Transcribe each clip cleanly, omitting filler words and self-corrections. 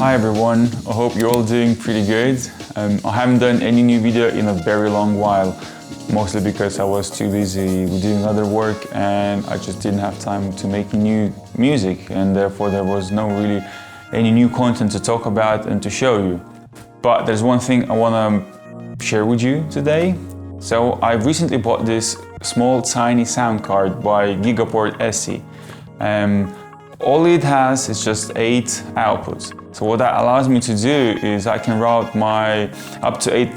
Hi everyone, I hope you're all doing pretty good. I haven't done any new video in a very long while, mostly because I was too busy doing other work and I just didn't have time to make new music, and therefore there was no really any new content to talk about and to show you. But there's one thing I want to share with you today. So I recently bought this small tiny sound card by Gigaport ESI. All it has is just 8 outputs. So what that allows me to do is I can route my up to 8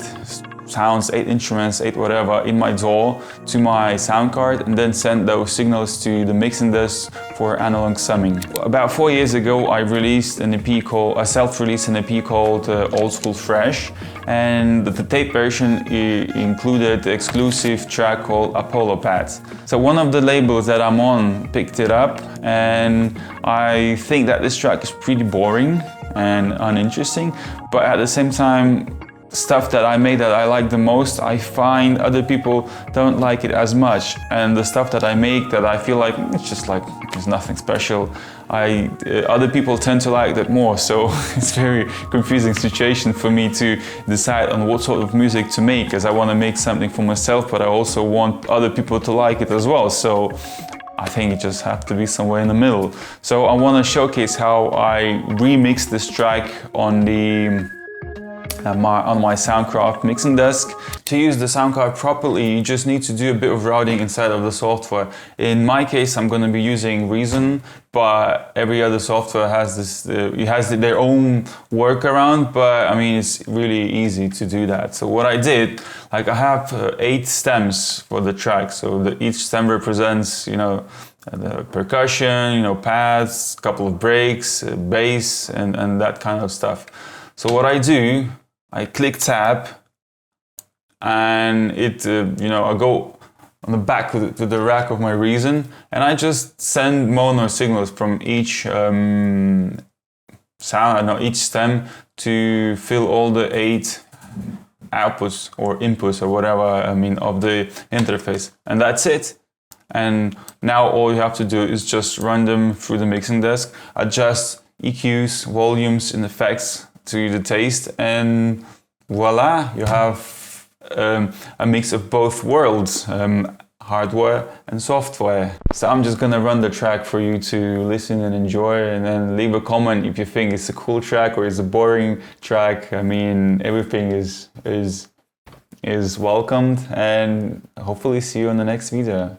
sounds, 8 instruments, 8 whatever in my DAW to my sound card and then send those signals to the mixing desk for analog summing. About 4 years ago I released an EP called, I self-released an EP called Old School Fresh, and the tape version included the exclusive track called Apollo Pads. So one of the labels that I'm on picked it up, and I think that this track is pretty boring and uninteresting, but at the same time stuff that I made that I like the most, I find other people don't like it as much, and the stuff that I make that I feel like it's just like there's nothing special, other people tend to like that more. So it's a very confusing situation for me to decide on what sort of music to make, because I want to make something for myself, but I also want other people to like it as well. So I think it just has to be somewhere in the middle. So I want to showcase how I remixed this track on my Soundcard mixing desk. To use the Soundcard properly, you just need to do a bit of routing inside of the software. In my case, I'm going to be using Reason, but every other software has their own workaround, but I mean, it's really easy to do that. So what I did, like I have 8 stems for the track, so each stem represents, the percussion, pads, couple of breaks, bass, and that kind of stuff. So what I do, I click tab, and I go on the back to the rack of my Reason, and I just send mono signals from each each stem to fill all the 8 outputs or inputs or whatever, of the interface, and that's it. And now all you have to do is just run them through the mixing desk, adjust EQs, volumes, and effects to the taste, and voila, you have a mix of both worlds, hardware and software. So I'm just gonna run the track for you to listen and enjoy, and then leave a comment if you think it's a cool track or it's a boring track. I mean, everything is welcomed, and hopefully see you in the next video.